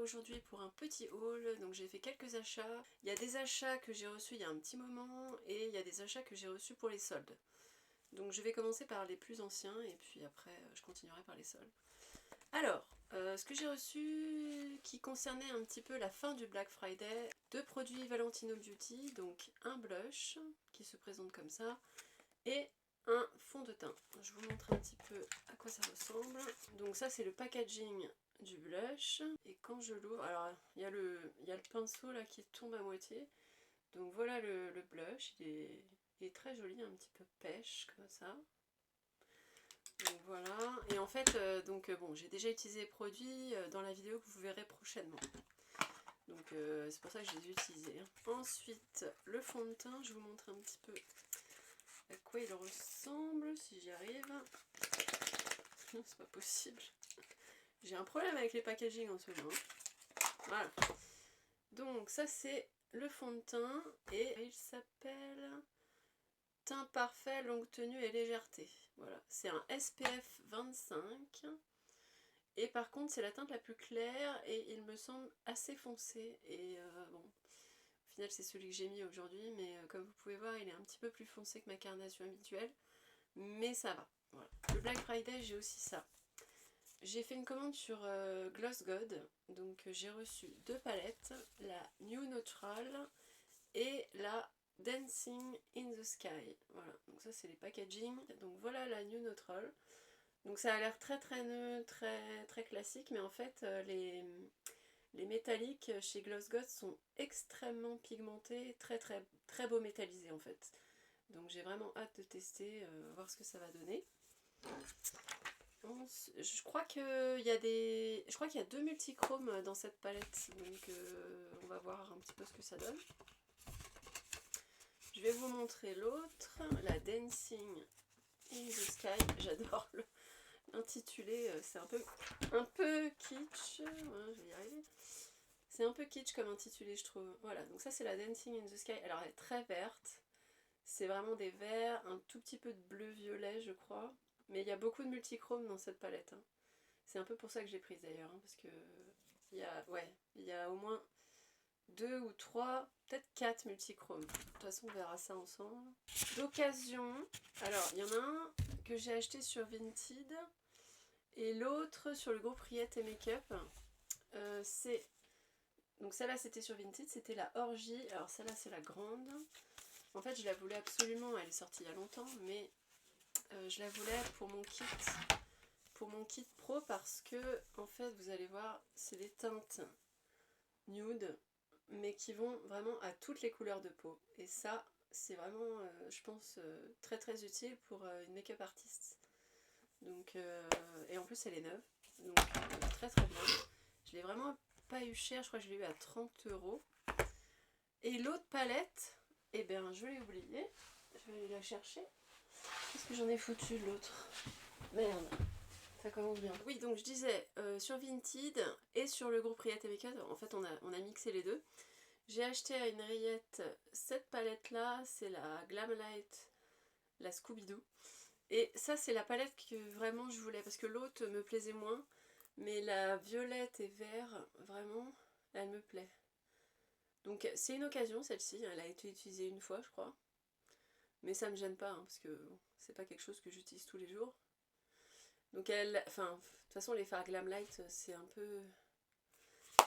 aujourd'hui pour un petit haul. Donc j'ai fait quelques achats. Il y a des achats que j'ai reçus il y a un petit moment et il y a des achats que j'ai reçus pour les soldes. Donc je vais commencer par les plus anciens et puis après je continuerai par les soldes. Alors, ce que j'ai reçu qui concernait un petit peu la fin du Black Friday, 2 produits Valentino Beauty, donc un blush qui se présente comme ça et un fond de teint. Je vous montre un petit peu à quoi ça ressemble. Donc ça c'est le packaging du blush et quand je l'ouvre, alors il y a le pinceau là qui tombe à moitié. Donc voilà le blush, il est très joli, un petit peu pêche comme ça. Donc voilà, et en fait bon, j'ai déjà utilisé les produits dans la vidéo que vous verrez prochainement. Donc c'est pour ça que je les ai utilisés. Ensuite le fond de teint, je vous montre un petit peu à quoi il ressemble, si j'y arrive. C'est pas possible. J'ai un problème avec les packaging en ce moment. Voilà. Donc ça c'est le fond de teint et il s'appelle Teint parfait, longue tenue et légèreté. Voilà, c'est un SPF 25. Et par contre c'est la teinte la plus claire et il me semble assez foncé. Et bon, au final c'est celui que j'ai mis aujourd'hui, mais comme vous pouvez voir il est un petit peu plus foncé que ma carnation habituelle. Mais ça va. Voilà. Le Black Friday j'ai aussi ça. J'ai fait une commande sur Gloss God, donc j'ai reçu 2 palettes, la New Neutral et la Dancing in the Sky. Voilà, donc ça c'est les packaging. Donc voilà la New Neutral. Donc ça a l'air très neutre, très classique, mais en fait les métalliques chez Gloss God sont extrêmement pigmentés, très beau métallisés en fait. Donc j'ai vraiment hâte de tester, voir ce que ça va donner. Je crois qu'il y a 2 multichromes dans cette palette, donc on va voir un petit peu ce que ça donne. Je vais vous montrer l'autre, la Dancing in the Sky. J'adore l'intitulé, c'est un peu kitsch, ouais, je vais y arriver. C'est un peu kitsch comme intitulé je trouve. Voilà, donc ça c'est la Dancing in the Sky. Alors elle est très verte, c'est vraiment des verts, un tout petit peu de bleu-violet je crois. Mais il y a beaucoup de multichromes dans cette palette. Hein. C'est un peu pour ça que j'ai prise d'ailleurs, hein, parce que il y a au moins 2 ou 3, peut-être 4 multichromes. De toute façon on verra ça ensemble. D'occasion, alors il y en a un que j'ai acheté sur Vinted et l'autre sur le groupe Riette et Make-up. Donc celle-là c'était sur Vinted, c'était la Orgie. Alors celle-là c'est la grande. En fait je la voulais absolument, elle est sortie il y a longtemps, mais je la voulais pour mon kit pro parce que en fait vous allez voir c'est des teintes nude mais qui vont vraiment à toutes les couleurs de peau et ça c'est vraiment je pense très utile pour une make-up artiste. Donc et en plus elle est neuve, donc très bien. Je l'ai vraiment pas eu cher, je crois que je l'ai eu à 30 €. Et l'autre palette, eh bien je l'ai oubliée, je vais aller la chercher. Qu'est-ce que j'en ai foutu de l'autre? Merde, ça commence bien. Oui, donc je disais, sur Vinted et sur le groupe Riette et Make-up, en fait on a mixé les deux. J'ai acheté à une Riette cette palette là, c'est la Glamlight, la Scooby-Doo. Et ça c'est la palette que vraiment je voulais, parce que l'autre me plaisait moins. Mais la violette et vert, vraiment, elle me plaît. Donc c'est une occasion celle-ci, elle a été utilisée une fois je crois. Mais ça me gêne pas, hein, parce que bon, c'est pas quelque chose que j'utilise tous les jours. Donc de toute façon les fards Glamlight c'est un peu...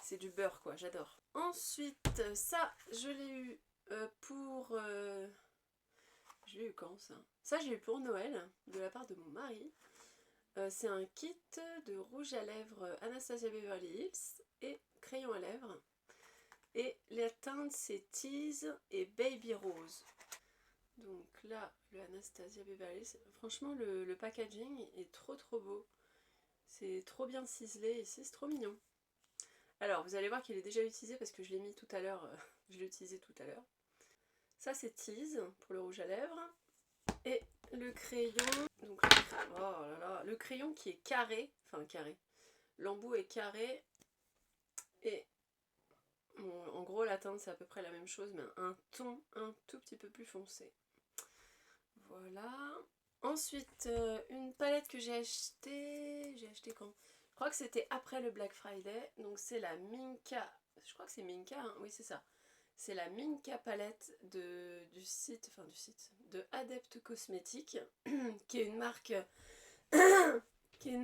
c'est du beurre quoi, j'adore. Ensuite, ça je l'ai eu pour... je l'ai eu quand ça? Ça j'ai eu pour Noël, de la part de mon mari. C'est un kit de rouge à lèvres Anastasia Beverly Hills et crayon à lèvres. Et les teintes c'est Tease et Baby Rose. Donc là, le Anastasia Beverly Hills, franchement le packaging est trop beau. C'est trop bien ciselé ici, c'est trop mignon. Alors vous allez voir qu'il est déjà utilisé parce que je l'ai mis tout à l'heure, je l'ai utilisé tout à l'heure. Ça c'est Tease pour le rouge à lèvres. Et le crayon, donc oh là là, le crayon qui est carré, enfin carré, l'embout est carré et bon, en gros la teinte c'est à peu près la même chose mais un ton un tout petit peu plus foncé. Voilà. Ensuite une palette que j'ai achetée quand? Je crois que c'était après le Black Friday, donc c'est la Minka, je crois que c'est Minka, hein, oui c'est ça. C'est la Minka palette du site de Adept Cosmetics, qui est une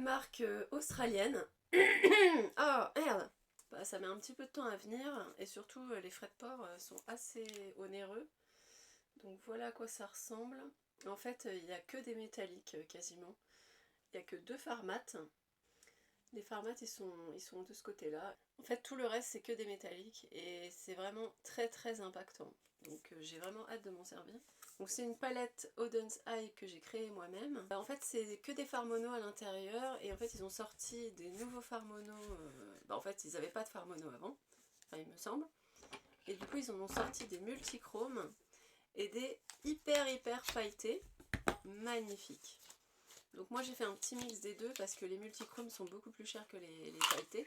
marque, australienne. Oh merde, bah, ça met un petit peu de temps à venir, et surtout les frais de port sont assez onéreux. Donc voilà à quoi ça ressemble. En fait, il n'y a que des métalliques quasiment. Il n'y a que 2 fards mat. Les fards mat ils sont de ce côté-là. En fait, tout le reste c'est que des métalliques et c'est vraiment très très impactant. Donc j'ai vraiment hâte de m'en servir. Donc c'est une palette Auden's Eye que j'ai créée moi-même. En fait, c'est que des fards mono à l'intérieur et en fait, ils ont sorti des nouveaux fards mono. En fait, ils n'avaient pas de fards mono avant, enfin, il me semble. Et du coup, ils en ont sorti des multichromes et des hyper pailletés, magnifiques. Donc moi j'ai fait un petit mix des deux parce que les multichromes sont beaucoup plus chers que les pailletés.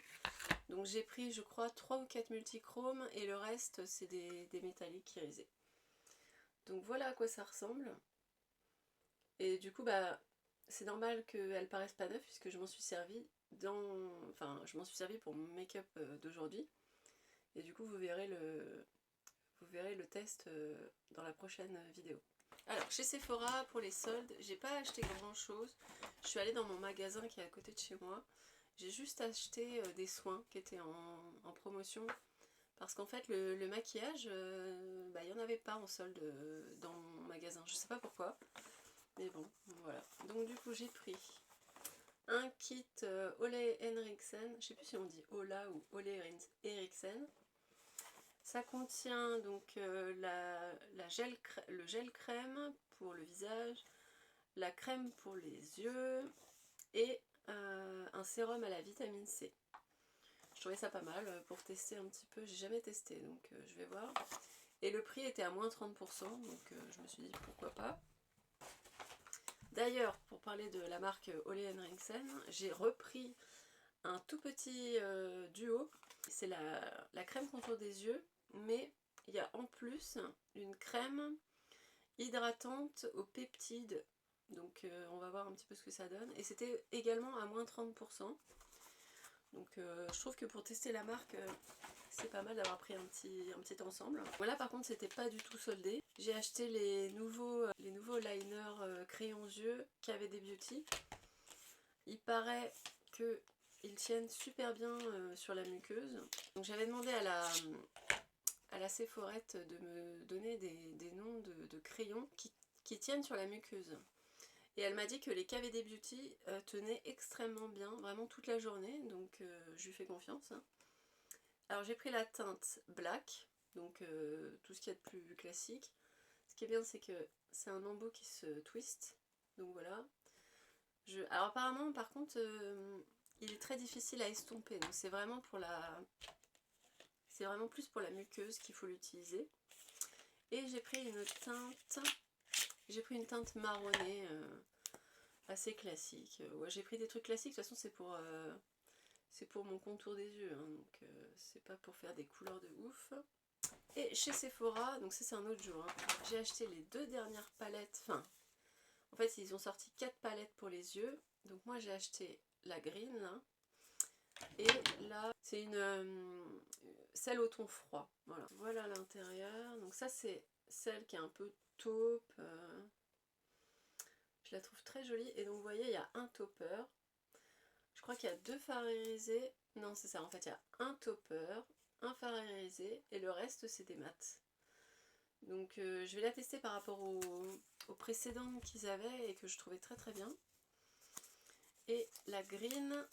Donc j'ai pris je crois 3 ou 4 multichromes et le reste c'est des métalliques irisés. Donc voilà à quoi ça ressemble. Et du coup bah c'est normal qu'elles paraissent pas neuves puisque je m'en suis servi pour mon make-up d'aujourd'hui. Et du coup vous verrez le test dans la prochaine vidéo. Alors chez Sephora pour les soldes, j'ai pas acheté grand chose. Je suis allée dans mon magasin qui est à côté de chez moi. J'ai juste acheté des soins qui étaient en promotion. Parce qu'en fait le maquillage, il n'y en avait pas en solde dans mon magasin. Je sais pas pourquoi. Mais bon, voilà. Donc du coup j'ai pris un kit Ole Henriksen. Je sais plus si on dit Ola ou Ole Henriksen. Ça contient donc le gel crème pour le visage, la crème pour les yeux et un sérum à la vitamine C. Je trouvais ça pas mal pour tester un petit peu, j'ai jamais testé donc je vais voir. Et le prix était à moins 30% donc je me suis dit pourquoi pas. D'ailleurs, pour parler de la marque Ole Henriksen, j'ai repris un tout petit duo. C'est la crème contour des yeux, mais il y a en plus une crème hydratante aux peptides. Donc on va voir un petit peu ce que ça donne. Et c'était également à moins 30%. Donc je trouve que pour tester la marque, c'est pas mal d'avoir pris un petit ensemble. Voilà, par contre c'était pas du tout soldé. J'ai acheté les nouveaux liners crayons yeux KVD Beauty. Il paraît que ils tiennent super bien sur la muqueuse. Donc j'avais demandé à la Sephorette de me donner des noms de crayons qui tiennent sur la muqueuse. Et elle m'a dit que les KVD Beauty tenaient extrêmement bien, vraiment toute la journée, donc je lui fais confiance. Alors j'ai pris la teinte Black, donc tout ce qu'il y a de plus classique. Ce qui est bien c'est que c'est un embout qui se twist, donc voilà. Alors apparemment par contre il est très difficile à estomper, donc c'est vraiment plus pour la muqueuse qu'il faut l'utiliser. Et j'ai pris une teinte marronnée assez classique. Ouais, j'ai pris des trucs classiques, de toute façon c'est pour mon contour des yeux, hein, donc c'est pas pour faire des couleurs de ouf. Et chez Sephora, donc ça c'est un autre jour, hein, j'ai acheté les 2 dernières palettes, en fait ils ont sorti 4 palettes pour les yeux, donc moi j'ai acheté la green là, et là c'est celle au ton froid, voilà l'intérieur. Donc ça c'est celle qui est un peu taupe, je la trouve très jolie. Et donc vous voyez il y a un topper, je crois qu'il y a 2 fards irisés, non c'est ça en fait, il y a un topper, un fard irisé et le reste c'est des mats. Donc je vais la tester par rapport aux précédentes qu'ils avaient et que je trouvais très très bien. Et la green,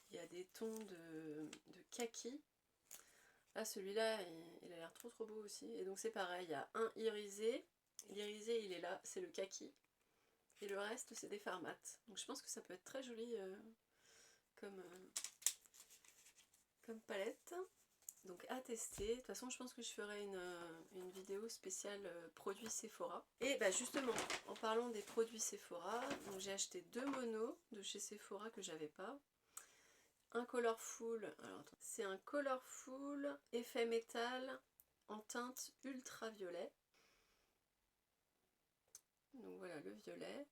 il y a des tons de kaki. Là celui-là il a l'air trop beau aussi. Et donc c'est pareil, il y a un irisé. L'irisé il est là, c'est le kaki. Et le reste c'est des fards mat. Donc je pense que ça peut être très joli comme palette. Donc à tester. De toute façon je pense que je ferai une vidéo spéciale produits Sephora. Et bah justement en parlant des produits Sephora, j'ai acheté 2 monos de chez Sephora que j'avais pas. Un Colorful, alors c'est un Colorful effet métal en teinte ultraviolet. Donc voilà le violet.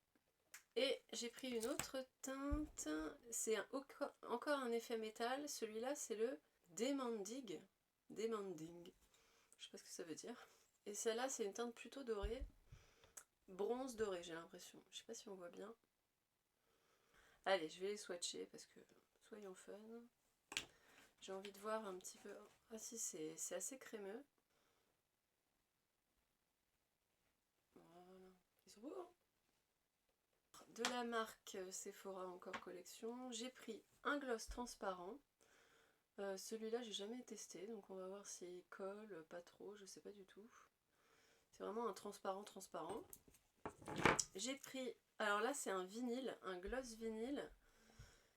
Et j'ai pris une autre teinte, c'est encore un effet métal, celui-là c'est le Demanding. Demanding, je sais pas ce que ça veut dire. Et celle-là c'est une teinte plutôt dorée, bronze doré j'ai l'impression, je sais pas si on voit bien. Allez, je vais les swatcher parce que soyons fun. J'ai envie de voir un petit peu. Ah si, c'est assez crémeux. Voilà. Ils sont beaux, hein. De la marque Sephora encore collection, j'ai pris un gloss transparent. Celui-là j'ai jamais testé, donc on va voir s'il colle, pas trop, je sais pas du tout. C'est vraiment un transparent. J'ai pris, alors là c'est un vinyle, un gloss vinyle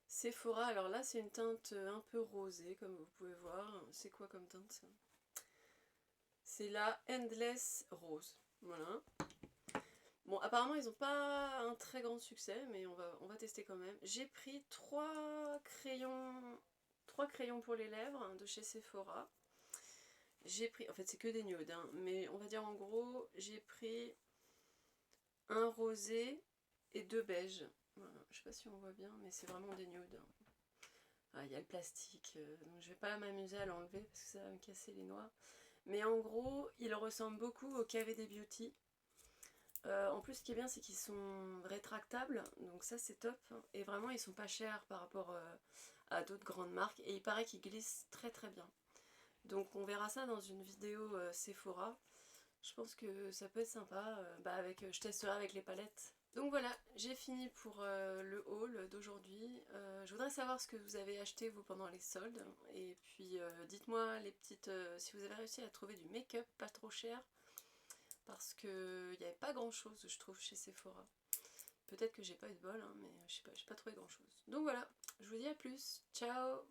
Sephora. Alors là c'est une teinte un peu rosée comme vous pouvez voir. C'est quoi comme teinte ça? C'est la Endless Rose, voilà. Bon, apparemment ils n'ont pas un très grand succès, mais on va tester quand même. J'ai pris 3 crayons pour les lèvres de chez Sephora. J'ai pris, en fait c'est que des nudes, hein, mais on va dire en gros, j'ai pris un rosé et 2 beiges. Voilà, je sais pas si on voit bien, mais c'est vraiment des nudes. Ah, il y a le plastique, donc je vais pas m'amuser à l'enlever parce que ça va me casser les noix. Mais en gros, il ressemble beaucoup au KVD Beauty. En plus, ce qui est bien, c'est qu'ils sont rétractables, donc ça c'est top. Et vraiment, ils sont pas chers par rapport à d'autres grandes marques. Et il paraît qu'ils glissent très très bien. Donc on verra ça dans une vidéo Sephora. Je pense que ça peut être sympa. Je testerai avec les palettes. Donc voilà, j'ai fini pour le haul d'aujourd'hui. Je voudrais savoir ce que vous avez acheté vous pendant les soldes. Et puis dites-moi les petites si vous avez réussi à trouver du make-up pas trop cher. Parce qu'il n'y avait pas grand chose je trouve chez Sephora. Peut-être que j'ai pas eu de bol, hein, mais je sais pas, j'ai pas trouvé grand chose. Donc voilà, je vous dis à plus, ciao!